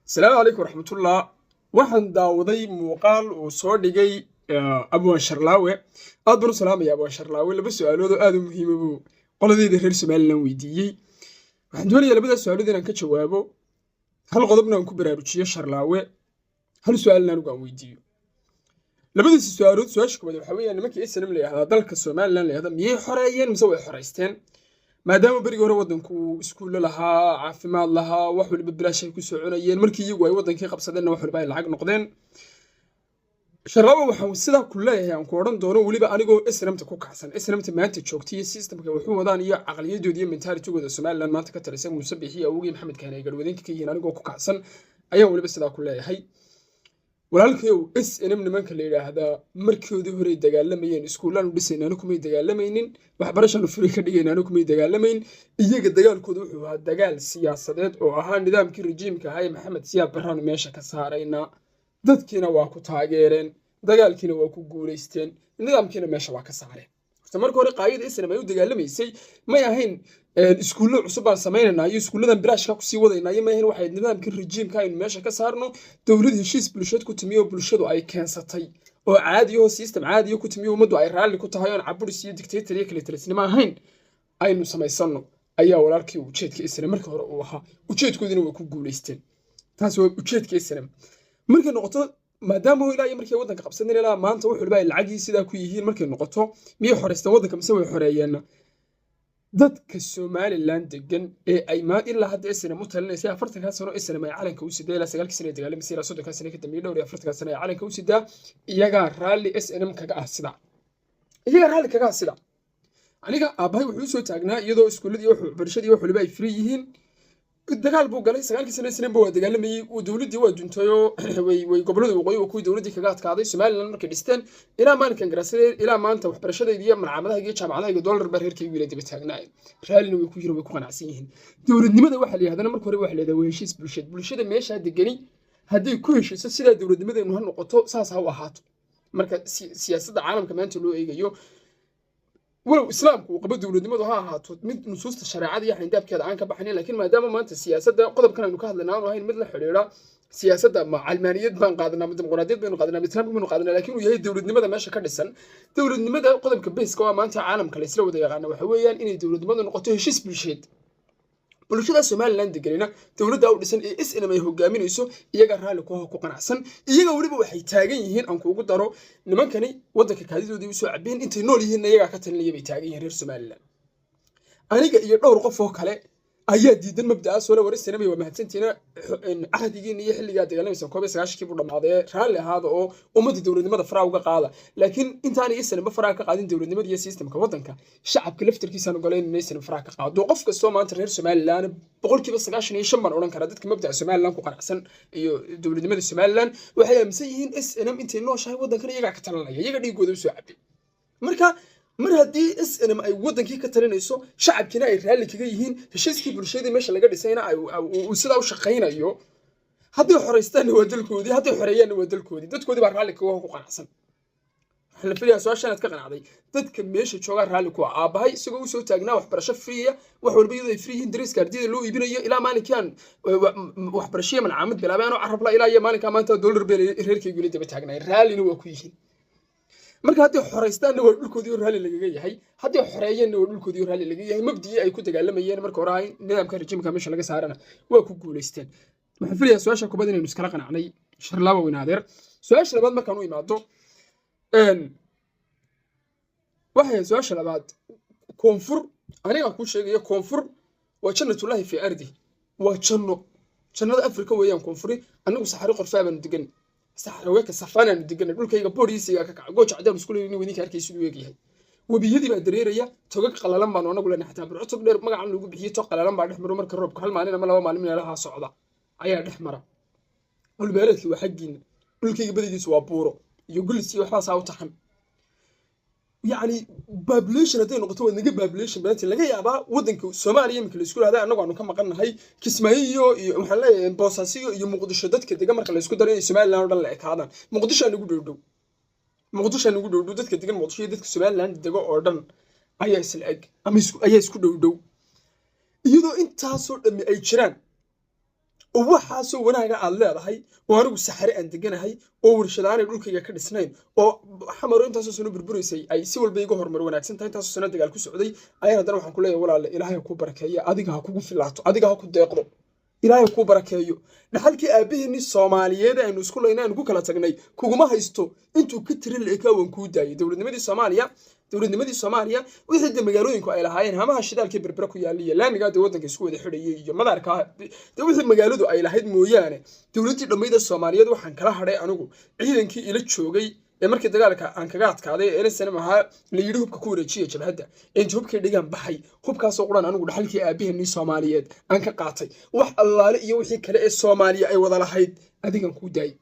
السلام عليكم ورحمة الله. waxaan daawaday muuqaal uu soo dhigay abwaan sharlaawe. aad baan u salaamaya abwaan sharlaawe. laba su'aalood oo aad u muhiim ah buu qoladeeda reer Somaliland weydiiyey. waxaan doonayaa labada su'aalood inaan ka jawaabo, hal qodobna aan ku baraarujiyo sharlaawe, hal su'aalna aan weydiiyo. labadiisa su'aalood su'aasha koowaad waxa weeyaan nimankii SNM la yiraahdo dalka Somaliland la yiraahdo miyay xoreeyeen mise way xoreysteen? maadaama berigii hore waddanku iskuulo lahaa, caafimaad lahaa, wax waliba bilaash ay ku soconayeen, markii iyagu ay waddankii qabsadeenna wax waliba ay lacag noqdeen. sharlaawe waxaan sidaa ku leeyahay aan ku odhan doono weliba anigoo SNMta ku kacsan. SNMta maanta joogtay iyo systemka wuxuu wadaan iyo caqliyadoodii iyo mentalitigooda Somaliland maanta ka talisay Muuse Biixi awogii Maxamed Kaane ay garwadeenka ka yihiin anigoo ku kacsan ayaan weliba sidaa ku leeyahay. walaalkayow SNM nimanka la yiraahdaa markoodii hore dagaalamayeen, iskuulaan u dhisaynaanu kumay dagaalamaynin, waxbarashadu furi ka dhigaynaanu kumay dagaalamayn. iyaga dagaalkooda wuxuu ahaa dagaal siyaasadeed oo ahaa nidaamkii rejiimka ahaa ee Maxamed Siyaad Barre meesha ka saarayna. dadkiina waa ku taageereen, dagaalkiina waa ku guuleysteen, nidaamkiina meesha waa ka saareen. horta marka hore qaayada SNM ay u dagaalamaysay may ahayn iskuulo cusub aan sameynaa iyo iskuuladan biraashka ku sii wadaynaa iyo maahan waxay nidaamkii rejiimka aynu meesha ka saarno. dawlad heshiis bulshad ku timiyo bulshadu ay keensatay oo caadi oo system caadi ku timiyo umadu ay raalli ku tahay oo caburis iyo dictator iyo kale talisnimo ahayn aynu samaysano ayaa walaalkii ujeedka SNM marka hore uu ahaa. ujeedkoodina way ku guuleysteen. taas waa ujeedka SNM. markay noqoto maadaama ilaa iyo markay waddanka qabsadeen ilaa maanta wuxuu ilaa lacagii sidaa ku yihiin, markay noqoto miyay xoreysteen waddanka mise way xoreeyeen? dadka Somaliland degan ee ay ma ilaa hadda SNM u talinaysa 40 sano SNM ay calanka u siday ilaa 9 sano dagaalamisay ilaa 30 sano ka dambeeyay dhowr iyo 40 sano ay calanka u sidaa. iyaga raalli SNM kaga ah sida iyaga raalli kaga ah sida aniga aabahay wuxuu soo taagnaa iyadoo iskuuladii wax barashadii wax waliba ay free yihiin. dagaal buu galay 9 sano SNM buu dagaalamayay oo dawladii waa duntayo way gobolada waqooyi oo kuwii dawladii kaga adkaaday Somaliland markay dhisteen ilaa maalinkan garasay ilaa maanta waxbarashadeedii iyo malcamadaha iyo jaamacadaha dollar bar heerkii wiilay dib taagnaayeen. raalina way ku yiri way ku qanacsan yihiin. dawladnimada waxa la yiraahdaa marka hore waxa la yiraahdaa heshiis bulshada meesha degani haddii ku heshiiso sida dawladnimada inuu noqoto saas ha u ahaato. marka siyaasadda caalamka maanta loo eegayo ولو إسلامك وقبل دولة ما ها هاتو مد نصوص الشريعة دي إحنا نداب كذا عنك بحني، لكن ما دام ما أنت السياسة ده قدر كنا نكهل لنا وهاي مثل حريرة سياسة ده مع علمانية بين قادنا من ديمقراطية بين قادنا مثلا من قادنا، لكن وهي دولة ما ماشى كرسن دولة ما قدر كبيس كوا ما أنت عالم كالإسلام وده يغنى وحويا إن دولة ما نقطه شيء بالشيء bulshada Somaliland galina dawladda u dhisan ee SNM ay hogaaminayso iyaga raali ku qanacsan. iyaga waliba waxay taagan yihiin aan kuugu daro nimankani waddanka kaadidoodii u soo cabeen intay nool yihiin iyaga ka talinaya bay taagan yihiin reer Somaliland. aniga iyo dhowr qof oo kale ayaa diidan mabda'a soo war SNM ay mahadsantiina ahadigiin iyo xilliga dagaalameysan 19 buu dhamaaday raali ahaada oo ummadda dawladnimada faraa uga qaada. laakiin intaan SNM faraa ka qaadin dawladnimada iyo systemka waddanka shacabka laftirkiisa aan ogoleyn in SNM faraa ka qaado. qof kasta maanta reer Somaliland 95% baan oran karaa dadka mabda'a Somaliland ku qanacsan iyo dawladnimada Somaliland waxay aaminsan yihiin SNM intay nooshahay waddankan iyaga ka talinaya iyaga dhigooda u soo cabay. marka mar haddii SNM ay waddankii ka talinayso shacabkina ay raalli kaga yihiin heshiiskii bulshada meesha laga dhisayna ay sidaa u shaqaynayo, haddii xoreystaan waa dalkoodii, haddii xoreeyaan waa dalkoodii, dadkoodii baa raalli kaga ku qanacsan. waxaan la filayaa su'aashan ka qanacday dadka meesha jooga raalli ku aabahay isagoo u soo taagnaa waxbarasho free wax walba iyadoo ay free yihiin dariska ardayda loo iibinayo ilaa maalinkan waxbarashada malcaamad bilaabaan oo carab la ilaa iyo maalinka maanta dollar beel reerkaygu la daba taagnaa raallina waa ku yihiin. marka haddii xoreystaan waa dhulkoodii raalli laga yahay, haddii xoreeyeen waa dhulkoodii raalli laga yahay. mabdii ay ku dagaalamayeen marka hore ay nidaamka rejiimka meesha laga saarana waa ku guuleysteen. waxaan filayaa su'aasha kubad inaynu iskala qanacnay sharlaawe winaadeer. su'aasha labaad markaan u imaado waxay su'aasha labaad koonfur aniga ku sheegayo koonfur waa jannatullaahi fi ardi waa jannada Afrika weeyaan koonfuri. anigu saxari qorfaaban degan saxaraweeka safaanaan degan dhulkayga booriisiga ka kac gooja cadaan isku leeyahay wadinka arkaysu u eegyahay. wabiyadii baa dareeraya togag qalalan baan anagu leenahay xataa burco tog dheer magacan lagu bixiyay tog qalalan baa dhex maro marka roobka hal maalin ama laba maalin meelaha socda ayaa dhex mara. dhulbeereedkii waa xaqiina dhulkayga badidiisu waa buuro iyo gulisi waxba saa u taxan. يعني population هذين نقطة ونجي population بنتي لقي يابا ودنك سوماليا يمكن السكول هذا أنا قانون كم قلنا هاي كسمايو محلة بوساسيو يمقدش دتك كده جمر خلي السكول ده سومال لا نقول لك هذا مقدش أنا نقول دو مقدش أنا نقول دو دتك كده جمر مقدش دتك سومال لا ندقو أردن أيه سلأج أم أيه سكول دو يدو أنت صور أي شران waxaasoo wanaaga aad leedahay oo anigu saxare aan deganahay oo warshadaanay dhulkayga ka dhisnayn oo xamaro intaasoo sano burburaysay ay si walba iga horumar wanaagsan tahay intaasoo sano dagaal ku socday ayaan haddana waxaan ku leeyahay walaale ilaahay ku barakeeyo adiga ha kugu filaato adiga ha ku deeqdo ilaahay ku barakeeyo dhaxalkii aabaheennii Soomaaliyeed aynu isku leeynaa aynu ku kala tagnay kuguma haysto intuu ka tiri leekaa waan ku daayay dowladnimadii Soomaaliya wixii magaalooyinku ay lahaayeen hamaha shidaalkii berbera ku yaaliya laamiga waddanka isku wada xidhayay iyo madaarka wixii magaaladu ay lahayd mooyaane dowladii dhammayda Soomaaliyeed waxaan kala hadhay anigu ciidankii ila joogay ee markii dagaalka aan kaga adkaaday ee sanam ahaa la yiri hubka ku wareejiyay jabhadda inta hubkii dhigan baxay hubkaas oo quran anigu dhaxalkii aabaheennii Soomaaliyeed aan ka qaatay wax allaale iyo wixii kale ee Soomaaliya ay wada lahayd adigan ku daayay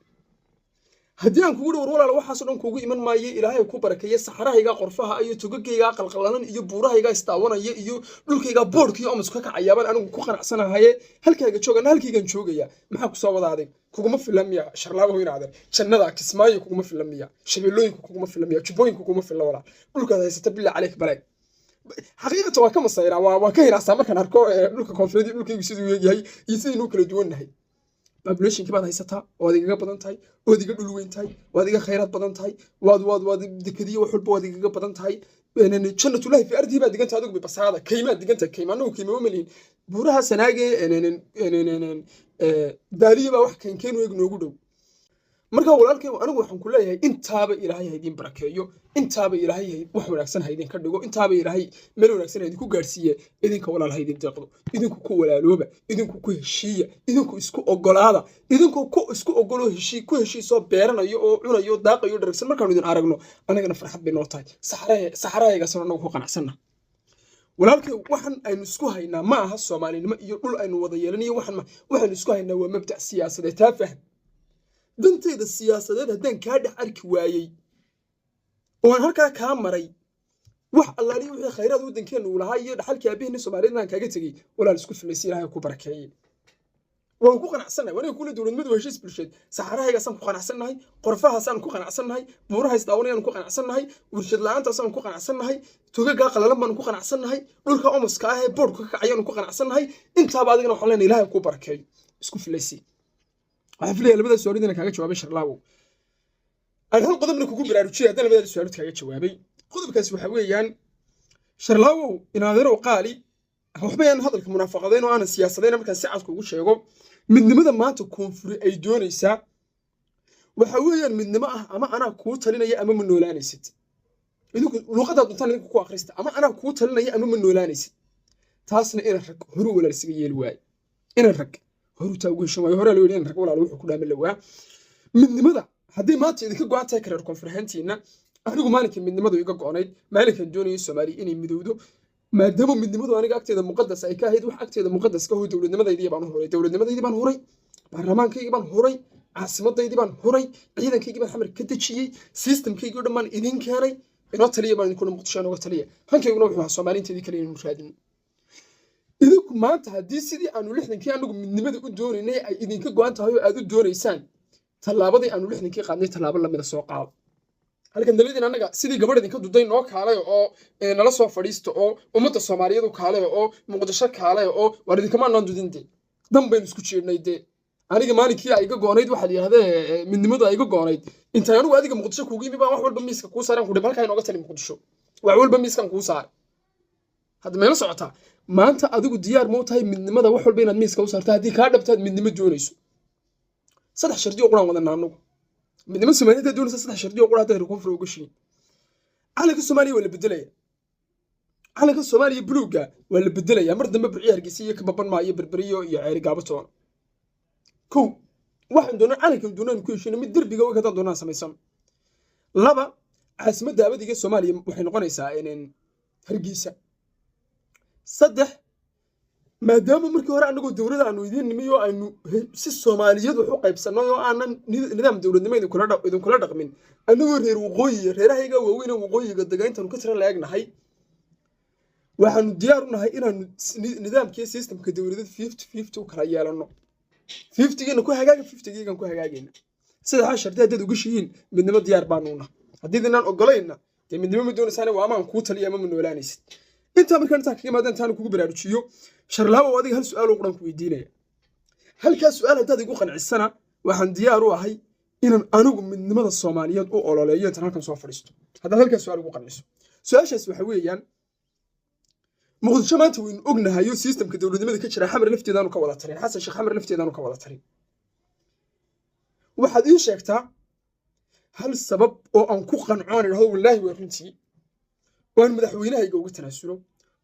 haddii aan kugu dhawr walaal waxaas dhan kugu iman maayay ilaahay ku barakeeyo saxarahayga qorfaha iyo togagayga qalqalalan iyo buurahayga istaawanaya iyo dhulkayga boodhkiyo oo masku ka kacayaaban anigu ku qanacsanahay halkayga joogan halkaygan joogaya maxaa ku soo wadaaday kuguma filamiya sharlaago inaad jannada kismaayo kuguma filamiya shabeelooyinku kuguma filamiya jubooyinku kuguma filamiya walaal dhulkaas haysata bilaa caleek balay xaqiiqatan waa ka masayra waa ka hiraasaa markaan arko dhulka koonfureed dhulkaygu siduu yahay iyo sidii kala duwanahay population kibaad haysataa waad iga badan tahay waad iga dhul weyn tahay waad iga khayraad badan tahay waad dekadiyo wax walba waad iga badan tahay jannatullaahi fi ardihi baad diganta adigu basaada kaymaad diganta kaymaanahu kayma malin buuraha sanaage daaliya baa wax keen weeg noogu dhow marka walaalkay anigu waxaan ku leeyahay intaaba ilaahay haydin barakeeyo intaaba ilaahay wax wanaagsan haydin ka dhigo intaaba ilaahay meel wanaagsan haydin ku gaarsiiye idinka walaal haydin deeqdo idinku ku walaalooba idinku ku heshiiya idinku isku ogolaada idinku ku isku ogolo ku heshiiso beeranayo oo cunayo daaqayo dharagsan markaan idin aragno anagana farxad bay noo tahay saxarayga sanadna ku qanacsana walaalkay waxan aynu isku haynaa ma aha Soomaalinimo iyo dhul aynu wada yeelanayo waxan isku haynaa waa mabda' siyaasadeed taafah dantayda siyaasadeed haddaan kaa dhex arki waayay oo aan halkaa kaa maray wax allaali wixii khayraad waddankeenu u lahaa iyo dhaxalkii aabaheennii Soomaaliyeed aan kaaga tegey walaal isku filaysi ilaahay ku barakeeyay waan ku qanacsanahay waan kula dowladnimadu heshiis bulsheed saxarahaygaasaan ku qanacsanahay qorfahaasaan ku qanacsanahay buuraha isdaawanayaan ku qanacsanahay warshad la'aantaasaan ku qanacsanahay togaga qalalan baan ku qanacsanahay dhulka omoska ah ee boodhka ka kacayaan ku qanacsanahay intaaba adigana waxaan leenahay ilaahay ku barakeeyo isku filaysi waxaan filayaa labada su'aaloodina kaaga jawaabay sharlaawo aan hal qodobna kugu baraarujiyay haddana labada su'aalood kaaga jawaabay qodobkaas waxa weeyaan sharlaawo inaadaro qaali waxba aan hadalka munaafaqadeyn oo aan siyaasadeyn markaa si cad kugu sheego midnimada maanta koonfur ay doonaysaa waxa weeyaan midnimo ah ama ana ku talinaya ama ma noolaanaysid idinku luqada duntan idinku ku akhrista ama ana ku talinaya ama ma noolaanaysid taasna in rag horu walaalsiga yeel waay in rag horu taa ugu hesho hore loo yidhi rag walaal wuxuu ku dhaamay lawaa midnimada haddii maanta idinka go'an tahay kareer koonfurhantiina anigu maalinka midnimadu iga go'onayd maalinkan doonayay Soomaaliya inay midowdo maadaama midnimadu aniga agteeda muqaddas ay ka ahayd wax agteeda muqaddas ka hoo dowladnimadeedii baan huray baarlamaankaygii baan huray caasimadeedii baan huray ciidankaygii baan xamar ka dejiyay systemkaygii oo dhammaan idin keenay inoo taliya baan idinku muqdisho nooga taliya hankayguna wuxuu ahaa Soomaaliinteedii kale inuu raadin idinku maanta haddii sidii aanu 60kii anigu midnimada u doonaynay ay idinka go'an tahay oo aad u doonaysaan tallaabadii aanu 60kii qaadnay tallaabo la mid soo qaado halkan dalidin anaga sidii gabadh idinka duday noo kaalay oo nala soo fadhiisto oo ummadda Soomaaliyeed u kaalay oo muqdisho kaalay oo war idinka ma naan dudinte dan baynu isku jeednay aniga maalinkii ay iga goonayd waxa la yiraahdaa midnimadu ay iga goonayd inta anigu adiga muqdisho kuugu yimi baa wax walba miiska ku saaran ku dhib halka inooga tali muqdisho wax walba miiskan ku saar hadda meelo socota maanta adigu diyaar ma u tahay midnimada wax walba inaad miiska u saarto haddii ka dhabtaad midnimo doonayso saddex shardi oo quraan wadana anagu midnimo Soomaaliyeed doonaysa saddex shardi oo quraan dadka koonfur uga shii calanka Soomaaliya waa la bedelaya calanka Soomaaliya buluuga waa la bedelaya mar dambe burciyaar Hargeysa ka baban maayo berberiyo iyo ceeri gaabatoon ko waxaan doonaa calanka doonaan ku heshiina mid darbiga oo ka doonaan samaysan laba caasimadda abadiga Soomaaliya waxay noqonaysaa in Hargeysa saddex maadaama markii hore anagoo dawladda aanu idin nimiyo aynu si Soomaaliyeed wax u qaybsanay oo aanan nidaam dawladnimo idin kula dhaqmin anagoo reer waqooyi reerahayga waaweyn waqooyiga deegaantan ka tira laagnahay waxaanu diyaar u nahay inaanu nidaamkii systemka dawladda 50-50 u kala yeelano 50-giina ku hagaaga 50-giigan ku hagaagayna sida sharti hadda ugu shiin midnimo diyaar baanu nahay haddii inaan ogolayna midnimo ma doonaysaan waa amaan ku taliya ma noolaanaysid inta markaan inta kaga maadaan taan kugu baraarujiyo sharlaawo adiga hal su'aal oo quran ku weydiinaya halkaas su'aal haddaad igu qancisana waxaan diyaar u ahay inaan anigu midnimada Soomaaliyeed u ololeeyo intaan halkan soo fadhiisto haddaad halkaas su'aal igu qanciso su'aashaas waxa weeyaan muqdisho maanta waynu ognahayo systemka dowladnimada ka jira xamar lafteedaanu ka wada tarin xasan sheekh xamar lafteedaanu ka wada tarin waxaad ii sheegtaa hal sabab oo aan ku qancoon idhaahdo wallaahi waa runtii oo aan madaxweynahayga uga tanaasulo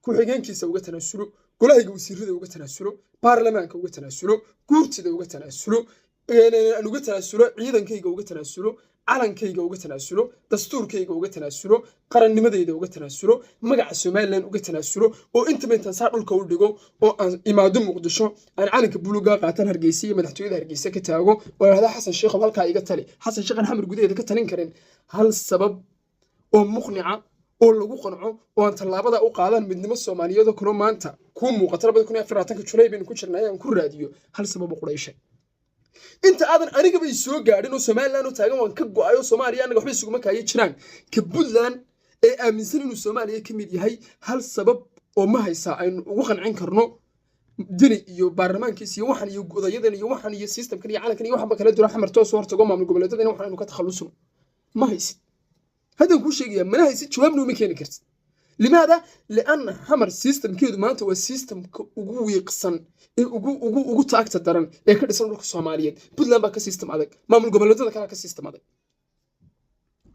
ku-xigeenkiisa uga tanaasulo golahayga wasiirada uga tanaasulo baarlamaanka uga tanaasulo guurtida uga tanaasulo aan uga tanaasulo ciidankayga uga tanaasulo calankayga uga tanaasulo dastuurkayga uga tanaasulo qarannimadayda uga tanaasulo magaca Soomaaliland uga tanaasulo oo intaba intaan saa dhulka u dhigo oo aan imaado muqdisho aan calanka buluuga qaatan Hargeysa iyo madaxtooyada Hargeysa ka taago oo yiraahdo xasan sheekh halka iga tali xasan sheekh xamar gudaheeda ka talin karin hal sabab oo muqnica oo lagu qanco oo aan talaabada u qaadan midnimo Soomaaliyeed oo kale maanta ku muuqata 2024 July baynu ku jirnaa aan ku raadiyo hal sabab oo qurayshay inta aadan aniga bay soo gaadhin oo Soomaaliland oo taagan waan ka go'ayo Soomaaliya anaga waxba isugu makaayay jiraan ka Puntland ee aaminsan inuu Soomaaliya ka mid yahay hal sabab oo ma haysa aynu ugu qancin karno dini iyo baarlamaankiisa iyo waxan iyo godayadan iyo waxan iyo systemkan iyo calankan iyo waxba kala dura xamar toos hortago maamul goboleedyada in waxaanu ka takhalusno ma haysid هذا كل شيء ما هي جوابنا ومكاني كرت لماذا؟ لأن حمر سيستم كيد ما أنت والسيستم وجوي قصن وجو تأكد درن يكاد يصير لك الصوماليين بدل ما كسيستم هذاك ما من قبل هذا كان كسيستم هذاك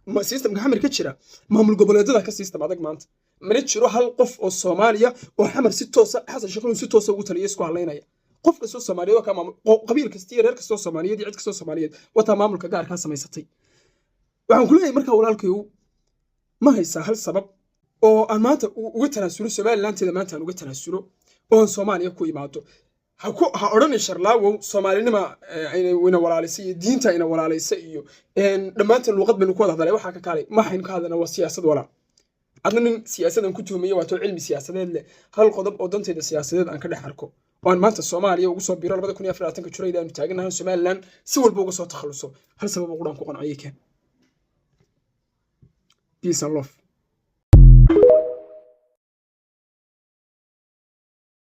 ما سيستم كحمر كتشرة ما من قبل هذا كسيستم هذاك ما أنت من تشرو هالقف الصومالية وحمر ستة حسن شكلهم ستة وتر يسقوا علينا قف كسو الصومالية وكمان قبيل كستير كسو الصومالية دي عد كسو الصومالية وتمام الكجار كان سما يستطيع waxaan ku leeyahay marka walaalkayu ma haysa hal sabab oo aan maanta uga tanaasulo Soomaaliland maanta aan uga tanaasulo oo Soomaaliya ku imaado ha oran sharlaawo Soomaalinima ayna walaalisay diinta ayna walaalisay iyo dhamaanta luqad baan ku wada hadalay waxa ka kaalay ma hayn ka hadana waa siyaasad walaal adnan siyaasadan ku tuhmaya waa cilmi siyaasadeed leh hal qodob oo danteeda siyaasadeed aan ka dhex arko waan maanta Soomaaliya ugu soo biiro 2024 July aan taaganahay Somaliland si walba uga soo takhaluso hal sabab ugu dhan ku qanciyay Peace and love.